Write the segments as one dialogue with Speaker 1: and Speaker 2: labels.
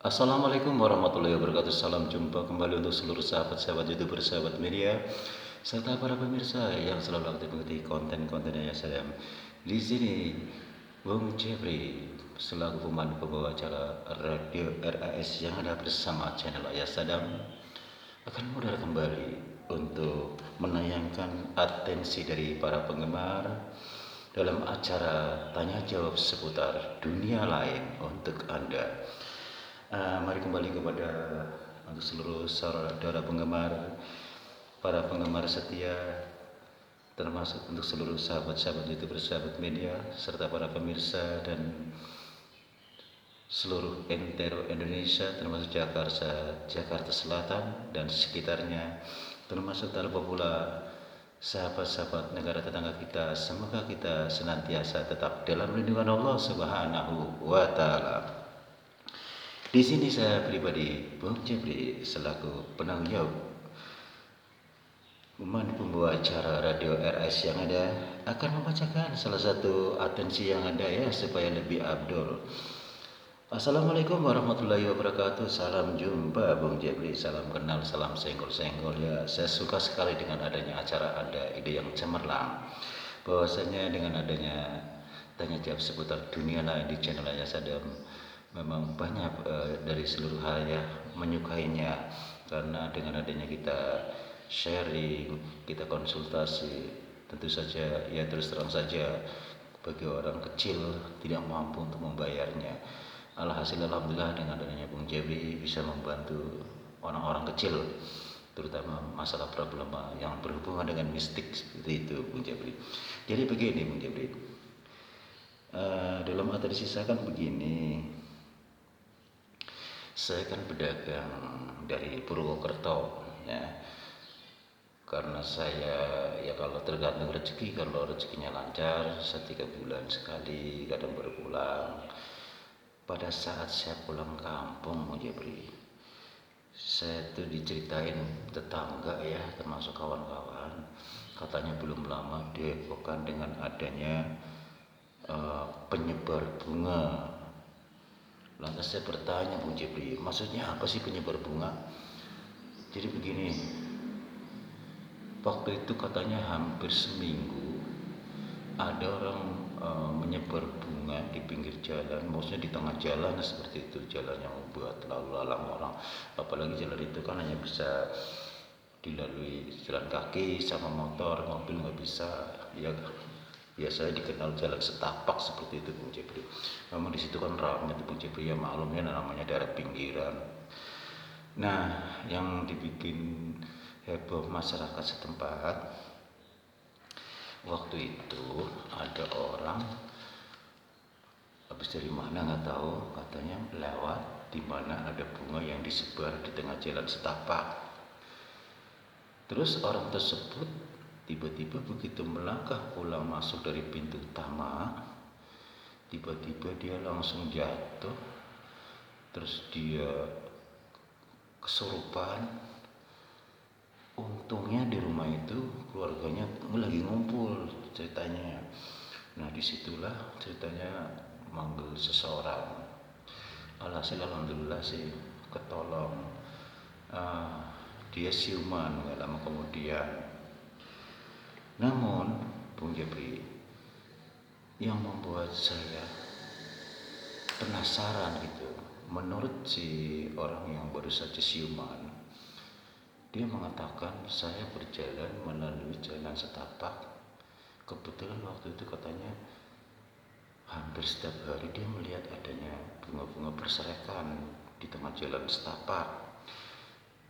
Speaker 1: Assalamualaikum warahmatullahi wabarakatuh. Salam jumpa kembali untuk seluruh sahabat-sahabat YouTuber, sahabat media, serta para pemirsa yang selalu aktif mengikuti konten-konten yang saya. Di sini, Bung Jeffrey selaku pemandu pembawa acara Radio RAS yang ada bersama channel Ayah Sadam akan modal kembali untuk menayangkan atensi dari para penggemar dalam acara tanya jawab seputar dunia lain untuk Anda. Mari kembali kepada untuk seluruh saudara penggemar, para penggemar setia, termasuk untuk seluruh sahabat-sahabat YouTuber, sahabat media, serta para pemirsa dan seluruh entero Indonesia, termasuk Jakarta Selatan dan sekitarnya, termasuk terlebih pula sahabat-sahabat negara tetangga kita. Semoga kita senantiasa tetap dalam lindungan Allah Subhanahu wa Ta'ala. Di sini saya pribadi, Bung Jeffrey, selaku penanggung jawab pembawa acara Radio RS yang ada, akan membacakan salah satu atensi yang ada ya, supaya lebih abdul. Assalamualaikum warahmatullahi wabarakatuh. Salam jumpa Bung Jeffrey, salam kenal, salam senggol-senggol ya. Saya suka sekali dengan adanya acara Anda, ide yang cemerlang. Bahwasanya dengan adanya tanya jawab seputar dunia lain di channel Ayah Sadam, memang banyak dari seluruh hal ya menyukainya, karena dengan adanya kita sharing, kita konsultasi, tentu saja ya terus terang saja bagi orang kecil tidak mampu untuk membayarnya. Alhasil alhamdulillah dengan adanya Bung Jeffrey bisa membantu orang-orang kecil, terutama masalah problema yang berhubungan dengan mistik seperti itu Bung Jeffrey. Jadi begini Bung Jeffrey, dalam atensi saya kan begini. Saya kan pedagang dari Purwokerto ya. Karena saya ya kalau tergantung rezeki, kalau rezekinya lancar, 3 bulan sekali kadang baru pulang. Pada saat saya pulang kampung mau Jabri, saya tuh diceritain tetangga ya, termasuk kawan-kawan, katanya belum lama dihebohkan dengan adanya penyebar bunga. Lantas saya bertanya Bung Jeffrey, maksudnya apa sih penyebar bunga? Jadi begini, waktu itu katanya hampir seminggu ada orang menyebar bunga di pinggir jalan, maksudnya di tengah jalan seperti itu, jalan yang buat lalu lalang orang. Apalagi jalan itu kan hanya bisa dilalui jalan kaki sama motor, mobil nggak bisa ya. Biasanya dikenal jalan setapak seperti itu Bung Jeffrey. Memang di situ kan ramai tuh Bung Jeffrey ya, maklumnya namanya daerah pinggiran. Nah, yang dibikin heboh masyarakat setempat waktu itu, ada orang habis dari mana nggak tahu, katanya lewat di mana ada bunga yang disebar di tengah jalan setapak. Terus orang tersebut tiba-tiba begitu melangkah pulang masuk dari pintu utama, tiba-tiba dia langsung jatuh, terus dia kesurupan. Untungnya di rumah itu keluarganya lagi ngumpul ceritanya. Nah disitulah ceritanya manggil seseorang. Alhasil alhamdulillah sih ketolong. Dia siuman gak lama kemudian. Namun Bung Jeffrey, yang membuat saya penasaran gitu, menurut si orang yang baru saja siuman, dia mengatakan saya berjalan melalui jalan setapak. Kebetulan waktu itu katanya hampir setiap hari dia melihat adanya bunga-bunga berserakan di tengah jalan setapak.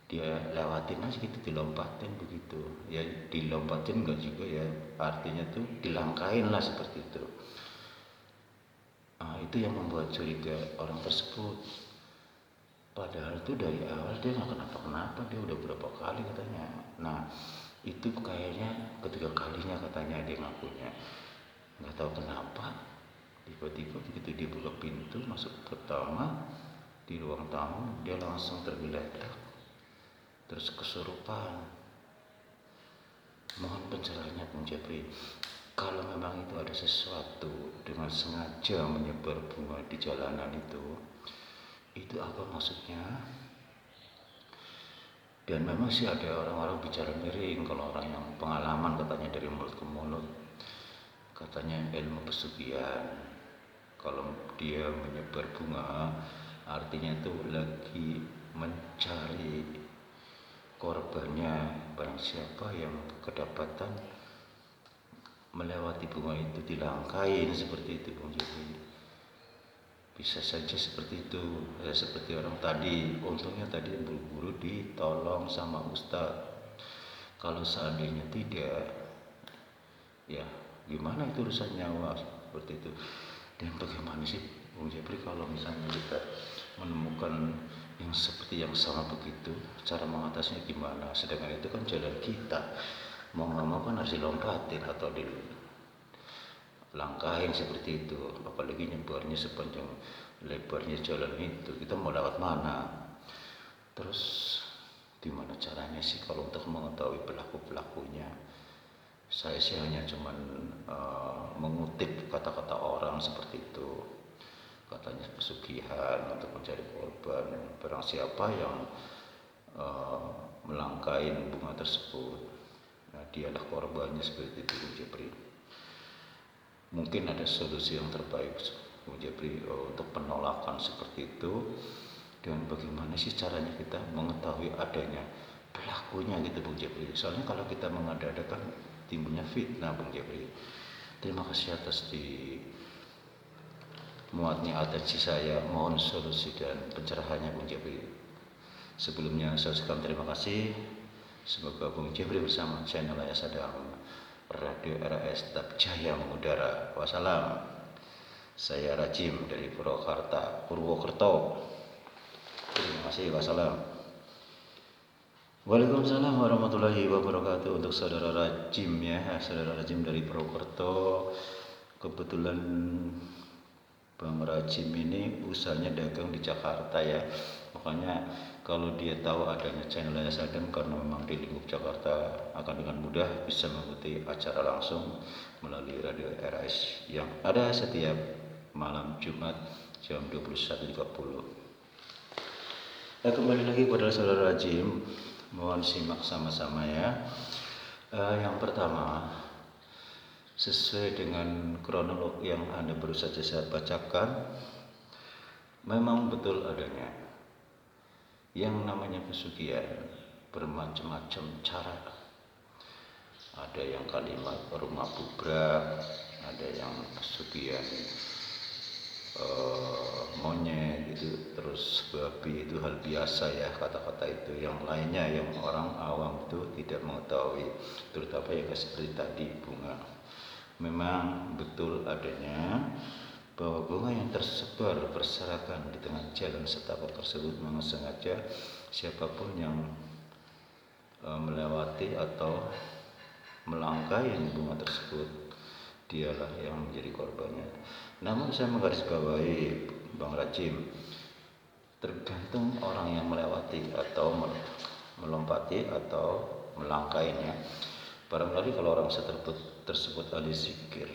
Speaker 1: Dia lewatin aja gitu, dilompatin begitu ya, dilompatin enggak juga ya, artinya tuh dilangkain lah seperti itu. Itu yang membuat curiga orang tersebut, padahal tuh dari awal dia nggak kenapa-kenapa, dia udah berapa kali katanya. Nah itu kayaknya ketiga kalinya katanya dia ngakunya. Nggak tahu kenapa tiba-tiba begitu dia buka pintu masuk pertama di ruang tamu, dia langsung tergeletak terus kesurupan. Mohon pencerahannya Bung Jeffrey, kalau memang itu ada sesuatu dengan sengaja menyebar bunga di jalanan Itu apa maksudnya? Dan memang sih ada orang-orang bicara miring kalau orang yang pengalaman katanya dari mulut ke mulut. Katanya ilmu pesugihan. Kalau dia menyebar bunga, artinya itu lagi mencari korbannya. Barang siapa yang kedapatan melewati bunga itu dilangkain seperti itu, Bung Jepri. Bisa saja seperti itu ya, seperti orang tadi, untungnya tadi buru-buru ditolong sama Ustadz. Kalau seandainya tidak, ya gimana itu urusan nyawa seperti itu. Dan bagaimana sih Bung Jepri kalau misalnya kita menemukan yang seperti yang sama begitu, cara mengatasinya gimana? Sedangkan itu kan jalan kita, mau nggak mau kan harus dilompatin atau langkahin seperti itu, apalagi nyebarnya sepanjang lebarnya jalan itu, kita mau lewat mana? Terus gimana caranya sih kalau untuk mengetahui pelaku-pelakunya? Saya sih hanya cuman mengutip kata-kata orang seperti itu, katanya pesugihan untuk mencari korban. Barang siapa yang melangkain bunga tersebut, nah dialah korbannya seperti itu, Bung Jepri. Mungkin ada solusi yang terbaik, Bung Jepri, untuk penolakan seperti itu. Dan bagaimana sih caranya kita mengetahui adanya pelakunya gitu, Bung Jepri. Soalnya kalau kita mengada-adakan timbulnya fitnah, Bung Jepri. Terima kasih atas di muatnya atensi saya. Mohon solusi dan pencerahannya, Bung Jepri. Sebelumnya saya ucapkan terima kasih. Semoga Bung Jepri bersama channel Ayah Sadang Radio RAS tetap jaya mengudara. Wassalam. Saya Rajim dari Purwokerto. Terima kasih. Wassalam. Waalaikumsalam warahmatullahi wabarakatuh. Untuk saudara Rajim ya, saudara Rajim dari Purwokerto. Kebetulan Bang Rajim ini usahanya dagang di Jakarta ya. Makanya kalau dia tahu adanya channel Ayah Sadam, karena memang di lingkup Jakarta, akan dengan mudah bisa mengikuti acara langsung melalui radio RAS yang ada setiap malam Jumat jam 21.30. Nah, kembali lagi kepada saudara Rajim, mohon simak sama-sama ya. Yang pertama, sesuai dengan kronolog yang Anda baru saja saya bacakan, memang betul adanya yang namanya pesugihan bermacam-macam cara. Ada yang kalimat rumah bubrak, ada yang pesugihan monyet gitu, terus babi, itu hal biasa ya kata-kata itu. Yang lainnya yang orang awam itu tidak mengetahui, terutama yang seperti tadi bunga. Memang betul adanya bahwa bunga yang tersebar berserakan di tengah jalan setapak tersebut memang sengaja siapapun yang melewati atau melangkai bunga tersebut, dialah yang menjadi korbannya. Namun saya menggarisbawahi Bang Rajim, tergantung orang yang melewati atau melompati atau melangkainya. Barangkali kalau orang tersebut ahli zikir,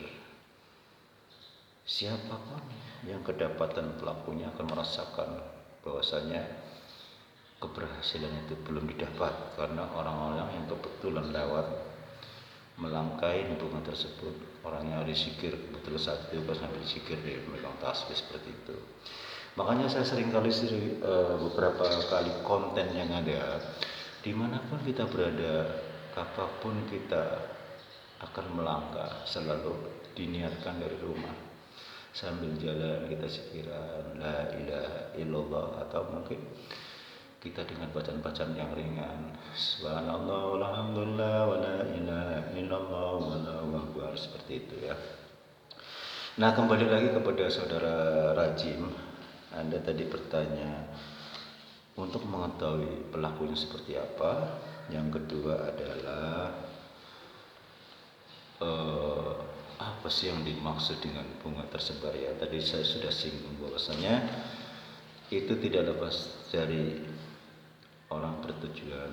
Speaker 1: siapapun yang kedapatan pelakunya akan merasakan bahwasanya keberhasilan itu belum didapat, karena orang-orang yang kebetulan lewat melangkai bunga tersebut orangnya ahli zikir, betul saat itu pas sambil zikir dia memegang tasbih seperti itu. Makanya saya sering kali beberapa kali konten yang ada, dimanapun kita berada, apapun kita akan melangkah, selalu diniatkan dari rumah. Sambil jalan kita zikiran la ilaha illallah, atau mungkin kita dengan bacaan-bacaan yang ringan, subhanallah walhamdulillah wala ilaha illallah wallahu akbar, seperti itu ya. Nah, kembali lagi kepada saudara Rajim, Anda tadi bertanya untuk mengetahui pelakunya seperti apa. Yang kedua adalah apa sih yang dimaksud dengan bunga tersebar ya. Tadi saya sudah singgung bahwasanya itu tidak lepas dari orang bertujuan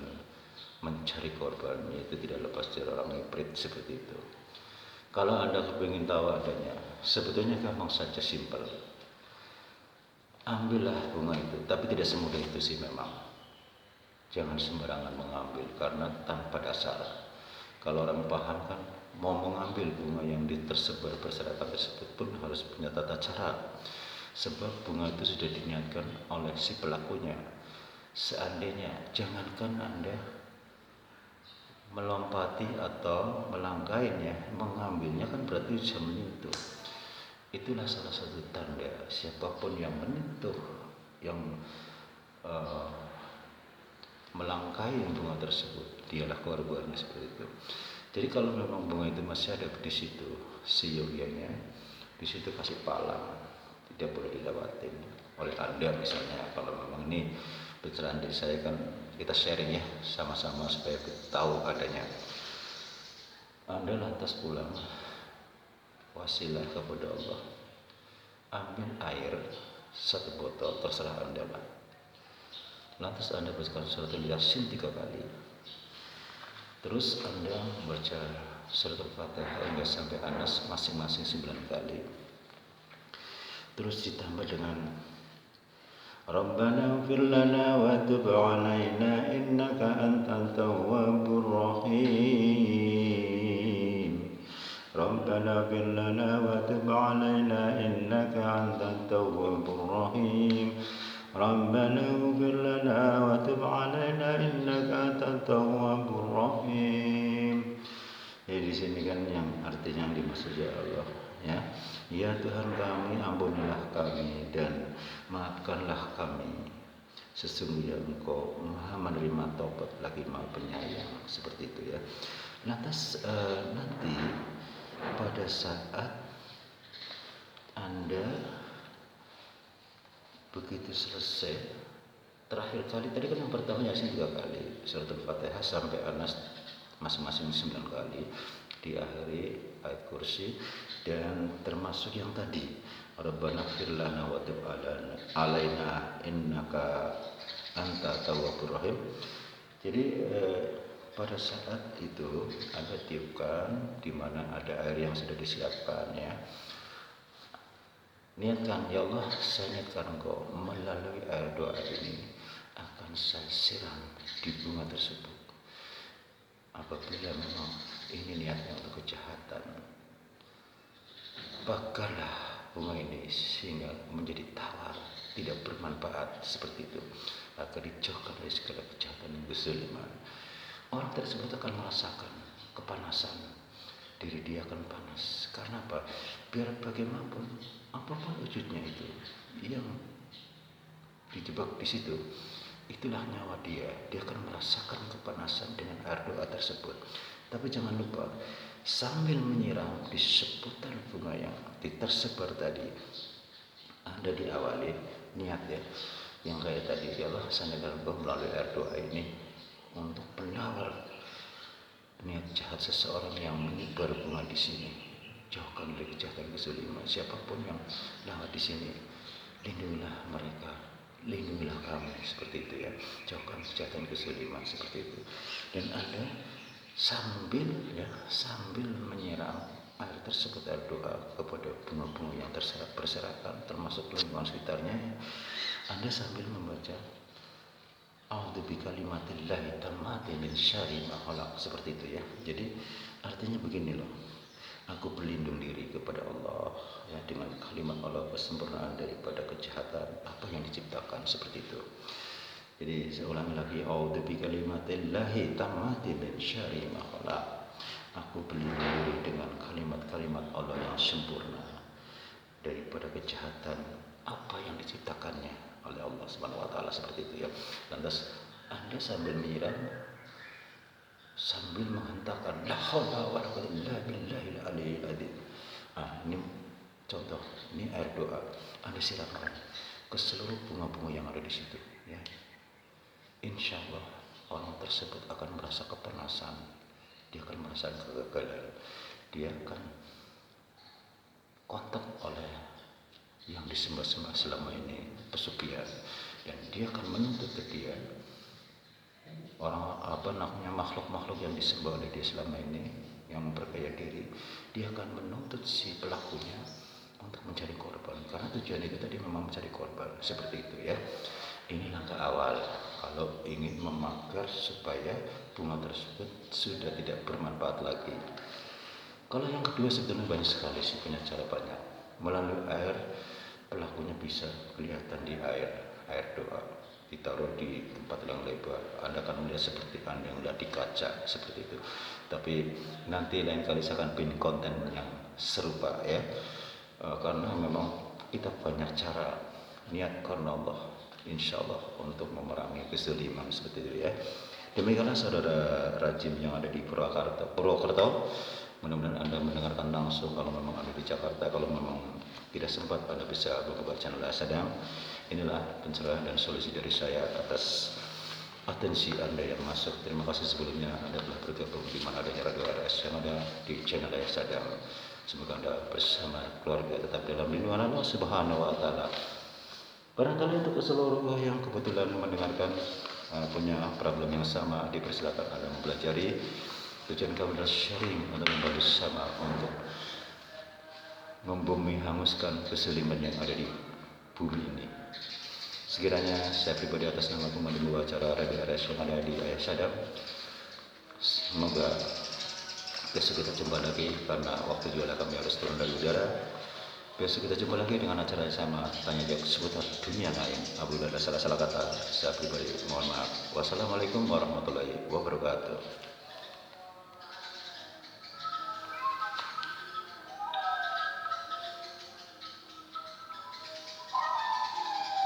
Speaker 1: mencari korban, itu tidak lepas dari orang ngiprit seperti itu. Kalau Anda ingin tahu adanya, sebetulnya gampang saja, simpel. ambillah bunga itu, tapi tidak semudah itu sih memang. Jangan sembarangan mengambil karena tanpa dasar. Kalau orang paham kan, mau mengambil bunga yang tersebar berserakan tersebut pun harus punya tata cara. Sebab bunga itu sudah diniatkan oleh si pelakunya. Seandainya, jangankan Anda melompati atau melangkainya, mengambilnya kan berarti bisa menyentuh. Itulah salah satu tanda siapapun yang menyentuh, yang melangkai bunga tersebut, dialah korbannya, seperti itu. Jadi kalau memang bunga itu masih ada di situ, seyogianya di situ kasih palang, tidak boleh dilewatin oleh Anda misalnya. Kalau memang ini pencerahan dari saya kan, kita sharing ya sama-sama supaya kita tahu adanya. Anda lantas pulang, wasilah kepada Allah, ambil air 1 botol, terserah Anda lah. Lantas Anda bacakan surat Yasin 3 kali. Terus Anda membaca surat Al-Fatihah hingga sampai Anas masing-masing 9 kali. Terus ditambah dengan Rabbana ighfir lana wa tub 'alaina innaka antat tawwabur rahim. Rabbana ighfir lana wa tub 'alaina innaka antat tawwabur rahim. Rabbana ighfir lana wa tub 'alaina innaka antat tawwabur rahim. Jadi di sini kan yang artinya yang dimaksud ya Allah, ya. Ya Tuhan kami, ampunilah kami dan maafkanlah kami. Sesungguhnya Engkau Maha menerima taubat lagi Maha penyayang, seperti itu ya. Lantas nanti pada saat Anda begitu selesai, terakhir kali tadi kan yang pertama Yasin 3 kali, surat Al-Fatihah sampai Anas masing-masing 9 kali, diakhiri ayat kursi, dan termasuk yang tadi Rabbana ighfir lana wa tub 'alaina innaka anta tawwabur rahim. Jadi pada saat itu Anda tiupkan di mana ada air yang sudah disiapkan ya. Niatkan, ya Allah, saya niatkan Engkau melalui air doa ini akan saya siram di bunga tersebut. Apabila memang ini niatnya untuk kejahatan, bakarlah bunga ini sehingga menjadi tawar, tidak bermanfaat, seperti itu. Agar dijauhkan dari segala kejahatan dan kezaliman. Orang tersebut akan merasakan kepanasan, diri dia akan panas. Karena apa? Biar bagaimanapun, apapun wujudnya itu yang dijebak di situ, itulah nyawa dia. Dia akan merasakan kepanasan dengan air doa tersebut. Tapi jangan lupa, sambil menyiram di seputar bunga yang tersebar tadi, Anda diawali niat ya, yang kayak tadi, ya Allah, saya niatkan melalui air doa ini untuk penawar niat jahat seseorang yang menyebar bunga di sini. Jauhkan dari kejahatan kezaliman. Siapapun yang lewat di sini, lindungilah mereka, lindungilah kami, seperti itu ya. Jauhkan kejahatan kezaliman, seperti itu. Dan Anda sambil menyiram air tersebut, air doa kepada bunga-bunga yang berserakan, termasuk lingkungan sekitarnya, Anda sambil membaca A'udzu bikalimatillahi tammati min syarri ma khalaq, seperti itu ya. Jadi artinya begini loh. Aku berlindung diri kepada Allah ya, dengan kalimat Allah kesempurnaan daripada kejahatan apa yang diciptakan, seperti itu. Jadi saya ulangi lagi, A'udzu bikalimatillahi tammati min syarri ma khalaq. Aku berlindung diri dengan kalimat-kalimat Allah yang sempurna daripada kejahatan apa yang diciptakannya oleh Allah Subhanahu wa taala, seperti itu ya. Lantas Anda sambil menyiram, sambil menghentakkan la haula wa la quwwata illa billahil aliyil adzim. Ini contoh, ini air doa. Anda siramkan ke seluruh bunga-bunga yang ada di situ ya. Insya Allah orang tersebut akan merasa kepanasan, dia akan merasakan kegagalan, dia akan kontak oleh yang disembah-sembah selama ini, pesugihan, dan dia akan menuntut ke dia orang makhluk-makhluk yang disembah oleh dia selama ini, yang memperkaya diri. Dia akan menuntut si pelakunya untuk mencari korban, karena tujuan itu tadi memang mencari korban, seperti itu ya. Ini langkah awal kalau ingin memagar supaya bunga tersebut sudah tidak bermanfaat lagi. Kalau yang kedua sebetulnya banyak sekali sih, punya cara banyak. Melalui air, pelakunya bisa kelihatan di air doa. Ditaruh di tempat yang lebar. Anda akan melihat seperti Anda yang melihat di kaca, seperti itu. Tapi nanti lain kali saya akan bikin konten yang serupa ya. Karena memang kita banyak cara, niat karena Allah, insya Allah untuk memerangi kezaliman, seperti itu ya. Demikianlah saudara rajin yang ada di Purwokerto. Mudah-mudahan Anda mendengarkan langsung. Kalau memang Anda di Jakarta, kalau memang tidak sempat, Anda bisa membuka channel Sadam. Inilah pencerahan dan solusi dari saya atas atensi Anda yang masuk. Terima kasih sebelumnya Anda telah bergabung di mana adanya Radio RS yang ada di channel Sadam. Semoga Anda bersama keluarga tetap dalam lindungan Allah Subhanahu wa taala. Barangkali untuk seluruh yang kebetulan mendengarkan punya problem yang sama, dipersilakan Anda mempelajari. Tujuan kami adalah sharing untuk membantu sama untuk membumi hanguskan kezaliman yang ada di bumi ini. Sekiranya saya pribadi atas nama pemandu acara Radio RS yang ada di Sadam, semoga besok kita jumpa lagi, karena waktu juga kami harus turun dari udara. Besok kita jumpa lagi dengan acara yang sama, tanya jawab seputar dunia lain. Apabila ada salah-salah kata, saya pribadi mohon maaf. Wassalamualaikum warahmatullahi wabarakatuh.